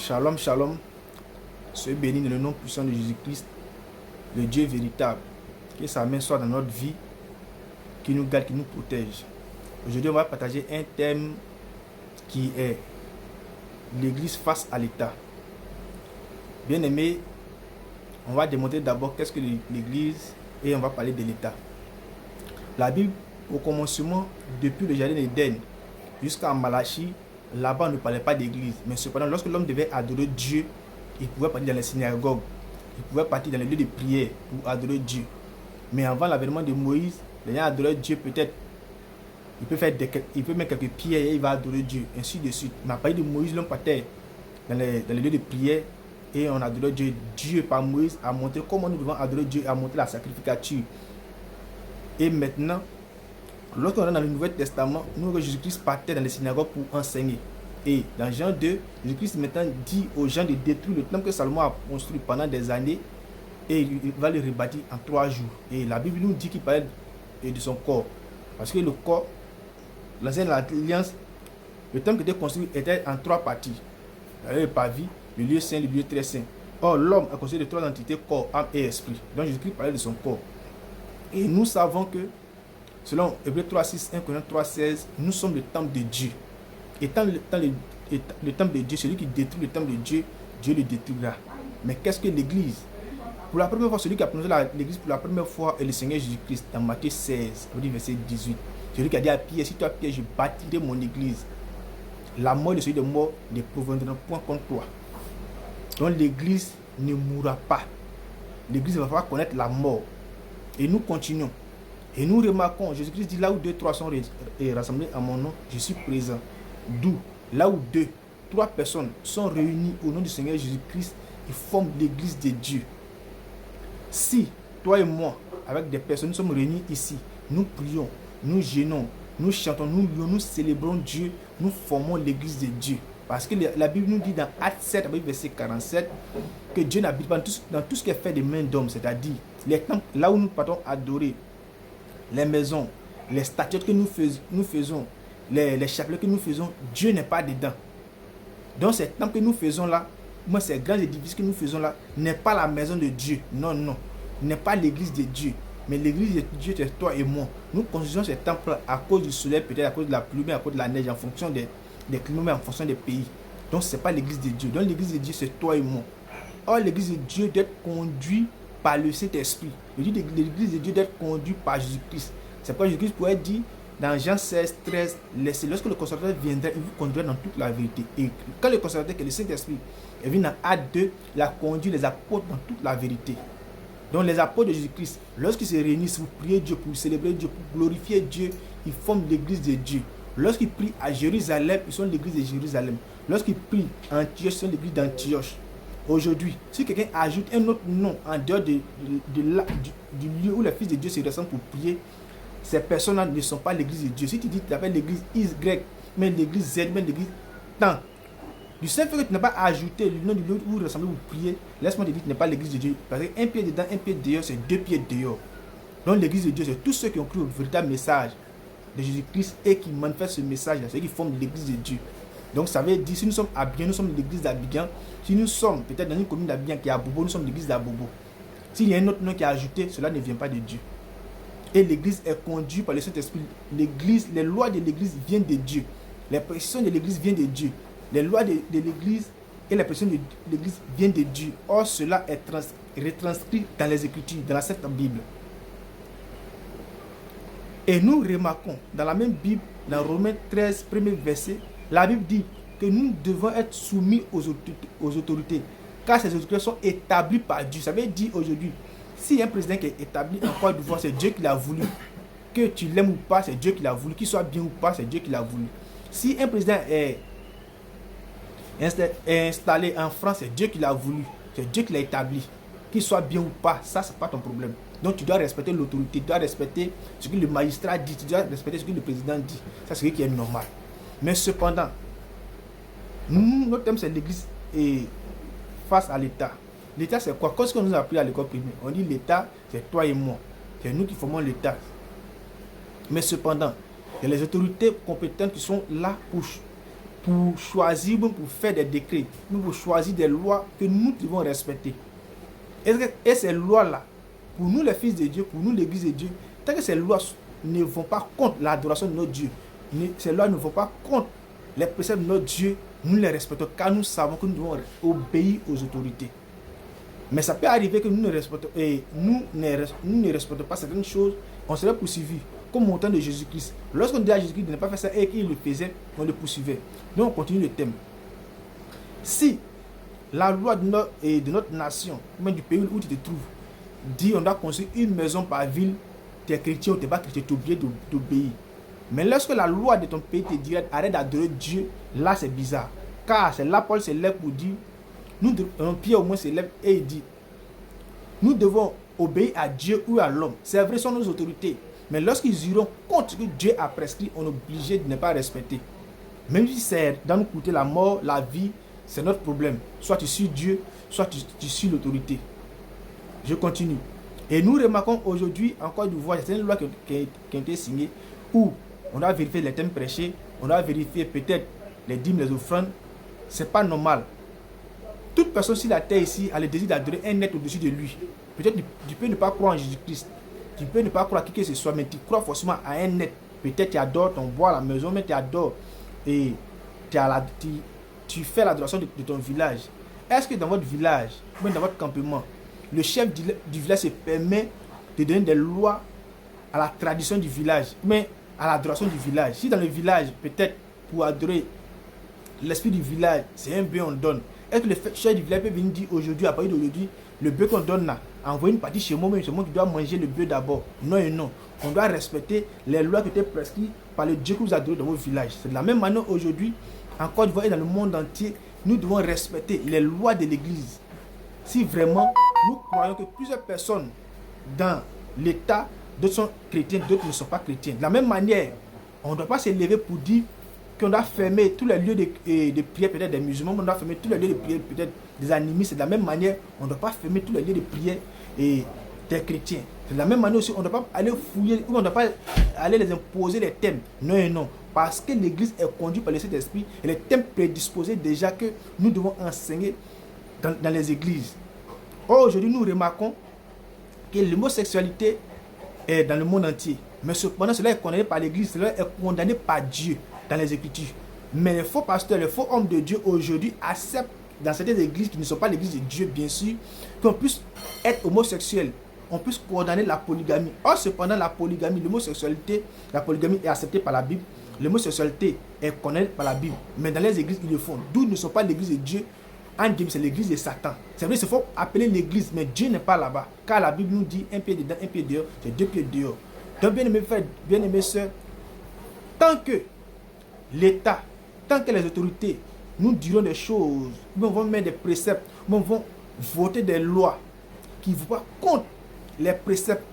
Shalom, shalom. Soyez bénis dans le nom puissant de Jésus-Christ, le Dieu véritable. Que sa main soit dans notre vie, qui nous garde, qui nous protège. Aujourd'hui, on va partager un thème qui est l'Église face à l'État. Bien aimé, on va démontrer d'abord qu'est-ce que l'Église et on va parler de l'État. La Bible, au commencement, depuis le jardin d'Éden jusqu'à Malachie, là-bas on ne parlait pas d'église. Mais cependant, lorsque l'homme devait adorer Dieu, il pouvait partir dans les synagogues, il pouvait partir dans les lieux de prière pour adorer Dieu. Mais avant l'avènement de Moïse, les gens adoraient Dieu peut-être. Il peut mettre quelques pierres et il va adorer Dieu, ainsi de suite. Mais à partir de Moïse, l'homme partait dans les lieux de prière et on adorait Dieu. Dieu, par Moïse, a montré comment nous devons adorer Dieu, a montré la sacrificature. Et maintenant, lorsqu'on est dans le Nouveau Testament, nous, Jésus-Christ partait dans les synagogues pour enseigner. Et dans Jean 2, Jésus-Christ maintenant dit aux gens de détruire le temple que Salomon a construit pendant des années et il va le rebâtir en 3 jours. Et la Bible nous dit qu'il parlait de son corps. Parce que le corps, l'ancienne alliance, le temple qui était construit était en 3 parties. Le parvis, le lieu saint, le lieu très saint. Or, l'homme a constitué de 3 entités, corps, âme et esprit. Donc Jésus-Christ parlait de son corps. Et nous savons que, selon Hébreux 3:6, 1 Corinthiens 3:16, nous sommes le temple de Dieu. Étant le temple de Dieu, celui qui détruit le temple de Dieu, Dieu le détruira. Mais qu'est-ce que l'Église? Pour la première fois, celui qui a prononcé l'Église pour la première fois est le Seigneur Jésus-Christ, dans Matthieu 16, verset 18. Celui qui a dit à Pierre, si toi Pierre, je bâtirai mon Église. La mort de celui de mort ne proviendra point contre toi. Donc l'Église ne mourra pas. L'Église va falloir connaître la mort. Et nous continuons. Et nous remarquons, Jésus-Christ dit, là où 2, 3 sont rassemblés à mon nom, je suis présent. D'où, là où 2, 3 personnes sont réunies au nom du Seigneur Jésus-Christ, ils forment l'Église de Dieu. Si, toi et moi, avec des personnes, nous sommes réunis ici, nous prions, nous jeûnons, nous chantons, nous louons, nous célébrons Dieu, nous formons l'Église de Dieu. Parce que la Bible nous dit dans Actes 7, verset 47, que Dieu n'habite pas dans tout ce qui est fait des mains d'hommes, c'est-à-dire les temples, là où nous partons adorer, les maisons, les statues que nous faisons, les chapelets que nous faisons, Dieu n'est pas dedans. Donc ces temples que nous faisons là, ces grands édifices que nous faisons là, n'est pas la maison de Dieu. Non, non. N'est pas l'église de Dieu. Mais l'église de Dieu, c'est toi et moi. Nous construisons ces temples à cause du soleil, peut-être à cause de la pluie, mais à cause de la neige, en fonction des climats, en fonction des pays. Donc ce n'est pas l'église de Dieu. Donc l'église de Dieu, c'est toi et moi. Or, l'église de Dieu doit être conduite par le Saint-Esprit. L'église de Dieu doit être conduite par Jésus-Christ. C'est pourquoi Jésus-Christ pourrait dire dans Jean 16, 13, lorsque le consolateur viendra, il vous conduira dans toute la vérité. Et quand le consolateur, qui est le Saint-Esprit, est venu dans Acte 2, il a conduit les apôtres dans toute la vérité. Donc les apôtres de Jésus-Christ, lorsqu'ils se réunissent pour prier Dieu, pour célébrer Dieu, pour glorifier Dieu, ils forment l'église de Dieu. Lorsqu'ils prient à Jérusalem, ils sont l'église de Jérusalem. Lorsqu'ils prient à Antioche, ils sont l'église d'Antioche. Aujourd'hui, si quelqu'un ajoute un autre nom en dehors du lieu où les fils de Dieu se rassemblent pour prier, ces personnes-là ne sont pas l'église de Dieu. Si tu dis que tu appelles l'église Y, mais l'église Z, mais l'église tant, du simple fait que tu n'as pas ajouté le nom du lieu où rassembler pour prier, laisse-moi te dire que tu n'es pas l'église de Dieu. Parce qu'un pied dedans, un pied dehors, c'est 2 pieds dehors. Donc l'église de Dieu, c'est tous ceux qui ont cru au véritable message de Jésus-Christ et qui manifestent ce message-là, ceux qui forment l'église de Dieu. Donc ça veut dire, si nous sommes à Abidjan, nous sommes l'église d'Abidjan. Si nous sommes peut-être dans une commune d'Abidjan qui est à Bobo, nous sommes l'église d'Abobo. S'il y a un autre nom qui est ajouté, cela ne vient pas de Dieu. Et l'église est conduite par le Saint-Esprit. L'église, les lois de l'église viennent de Dieu. Les pressions de l'église viennent de Dieu. Les lois de l'église et les pressions de l'église viennent de Dieu. Or, cela est retranscrit dans les Écritures, dans la Sainte Bible. Et nous remarquons dans la même Bible, dans Romains 13, premier verset, la Bible dit que nous devons être soumis aux autorités, car ces autorités sont établies par Dieu. Ça veut dire aujourd'hui, si un président qui est établi en Côte d'Ivoire, c'est Dieu qui l'a voulu. Que tu l'aimes ou pas, c'est Dieu qui l'a voulu. Qu'il soit bien ou pas, c'est Dieu qui l'a voulu. Si un président est installé en France, c'est Dieu qui l'a voulu. C'est Dieu qui l'a établi. Qu'il soit bien ou pas, ça, c'est pas ton problème. Donc tu dois respecter l'autorité, tu dois respecter ce que le magistrat dit, tu dois respecter ce que le président dit. Ça, c'est ce qui est normal. Mais cependant, notre thème, c'est l'église et face à l'État. L'État, c'est quoi? Qu'est-ce qu'on nous a appris à l'école primaire? On dit l'État, c'est toi et moi. C'est nous qui formons l'État. Mais cependant, il y a les autorités compétentes qui sont là pour pour choisir, pour faire des décrets, pour choisir des lois que nous devons respecter. Et ces lois-là, pour nous les fils de Dieu, pour nous l'église de Dieu, tant que ces lois ne vont pas contre l'adoration de notre Dieu, ces lois ne vont pas contre les préceptes de notre Dieu, nous les respectons car nous savons que nous devons obéir aux autorités. Mais ça peut arriver que nous ne respectons pas certaines choses, on serait poursuivi. Comme au temps de Jésus-Christ. Lorsqu'on dit à Jésus-Christ de ne pas faire ça et qu'il le faisait, on le poursuivait. Donc on continue le thème. Si la loi de notre nation, même du pays où tu te trouves, dit on doit construire une maison par ville, tu es chrétien ou tu n'es pas chrétien, tu es obligé d'obéir. Mais lorsque la loi de ton pays te dit arrête d'adorer Dieu, là c'est bizarre. Car c'est là Paul se lève pour dire, Pierre au moins se lève et il dit, nous devons obéir à Dieu ou à l'homme. C'est vrai, ce sont nos autorités. Mais lorsqu'ils iront contre ce que Dieu a prescrit, on est obligé de ne pas respecter. Même si c'est dans nous coûter la mort, la vie, c'est notre problème. Soit tu suis Dieu, soit tu suis l'autorité. Je continue. Et nous remarquons aujourd'hui, en Côte d'Ivoire, c'est une loi qui a été signée où on doit vérifier les thèmes prêchés, on doit vérifier peut-être les dîmes, les offrandes. C'est pas normal. Toute personne sur la terre ici a le désir d'adorer un être au-dessus de lui. Peut-être tu peux ne pas croire en Jésus-Christ. Tu peux ne pas croire à qui que ce soit, mais tu crois forcément à un être. Peut-être tu adores ton bois à la maison, mais tu adores. Et tu fais l'adoration de ton village. Est-ce que dans votre village, ou dans votre campement, le chef du village se permet de donner des lois à la tradition du village, mais à l'adoration du village? Si dans le village, peut-être pour adorer l'esprit du village, c'est un bœuf on donne. Est-ce que le chef du village peut venir dire aujourd'hui, à partir d'aujourd'hui, le bœuf qu'on donne là, envoyer une partie chez moi, mais c'est moi qui dois manger le bœuf d'abord? Non et non. On doit respecter les lois qui étaient prescrites par le Dieu que vous adorez dans vos villages. C'est de la même manière aujourd'hui, en Côte d'Ivoire et dans le monde entier, nous devons respecter les lois de l'Église. Si vraiment nous croyons que plusieurs personnes dans l'État, d'autres sont chrétiens, d'autres ne sont pas chrétiens. De la même manière, on ne doit pas se lever pour dire qu'on doit fermer tous les lieux de prière, peut-être des musulmans, on doit fermer tous les lieux de prière, peut-être des animistes. De la même manière, on ne doit pas fermer tous les lieux de prière et des chrétiens. De la même manière aussi, on ne doit pas aller fouiller, ou on ne doit pas aller les imposer les thèmes. Non et non. Parce que l'Église est conduite par le Saint-Esprit et les thèmes prédisposés déjà que nous devons enseigner dans les églises. Or, aujourd'hui, nous remarquons que l'homosexualité est dans le monde entier. Mais cependant, cela est condamné par l'Église, cela est condamné par Dieu dans les Écritures. Mais les faux pasteurs, les faux hommes de Dieu aujourd'hui acceptent dans certaines églises qui ne sont pas l'église de Dieu, bien sûr, qu'on puisse être homosexuel, on puisse condamner la polygamie. Or, cependant, la polygamie, l'homosexualité, la polygamie est acceptée par la Bible. L'homosexualité est condamnée par la Bible. Mais dans les églises, ils le font. D'où ne sont pas l'église de Dieu. En Dieu, c'est l'église de Satan. C'est vrai, il faut appeler l'église, mais Dieu n'est pas là-bas. Car la Bible nous dit un pied dedans, un pied dehors, c'est deux pieds dehors. Donc, bien aimés frères, bien aimés sœurs, tant que l'État, tant que les autorités nous diront des choses, nous vont mettre des préceptes, nous vont voter des lois qui ne vont pas contre les préceptes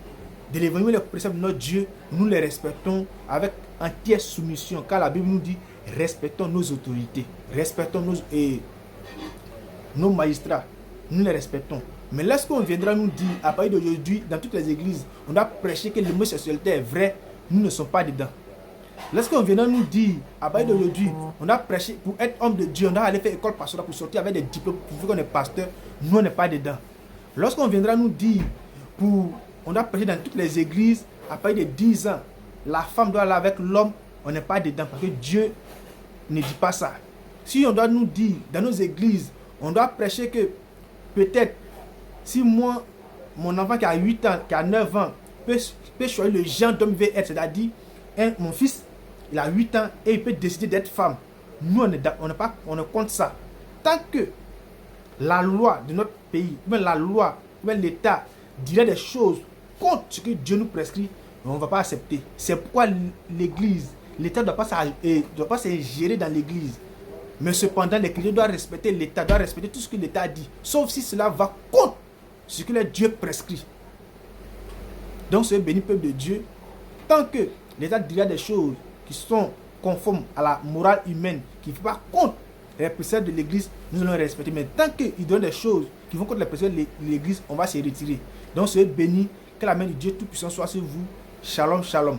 de l'évangile, les préceptes de notre Dieu, nous les respectons avec entière soumission. Car la Bible nous dit, respectons nos autorités, respectons nos magistrats, nous les respectons. Mais lorsqu'on viendra nous dire, à partir d'aujourd'hui, dans toutes les églises, on doit prêcher que l'homosexualité est vraie, nous ne sommes pas dedans. Lorsqu'on viendra nous dire, à partir d'aujourd'hui, on doit prêcher pour être homme de Dieu, on doit aller faire école pastorale pour sortir avec des diplômes, pour voir qu'on est pasteur, nous on n'est pas dedans. Lorsqu'on viendra nous dire, on doit prêcher dans toutes les églises, à partir de 10 ans, la femme doit aller avec l'homme, on n'est pas dedans, parce que Dieu ne dit pas ça. Si on doit nous dire, dans nos églises, on doit prêcher que peut-être, si moi, mon enfant qui a 8 ans, qui a 9 ans, peut choisir le genre d'homme qu'il veut être, c'est-à-dire, mon fils, il a 8 ans et il peut décider d'être femme. Nous, on est contre ça. Tant que la loi de notre pays, même la loi, même l'État dirait des choses contre ce que Dieu nous prescrit, on ne va pas accepter. C'est pourquoi l'Église, l'État ne doit pas s'ingérer dans l'Église. Mais cependant, les chrétiens doivent respecter l'État, doivent respecter tout ce que l'État dit. Sauf si cela va contre ce que le Dieu prescrit. Donc, ce béni peuple de Dieu, tant que l'État dira des choses qui sont conformes à la morale humaine, qui ne vont pas contre les préceptes de l'Église, nous allons les respecter. Mais tant qu'ils donnent des choses qui vont contre les préceptes de l'Église, on va se retirer. Donc, soyez bénis, que la main de Dieu Tout-Puissant soit sur vous. Shalom, shalom.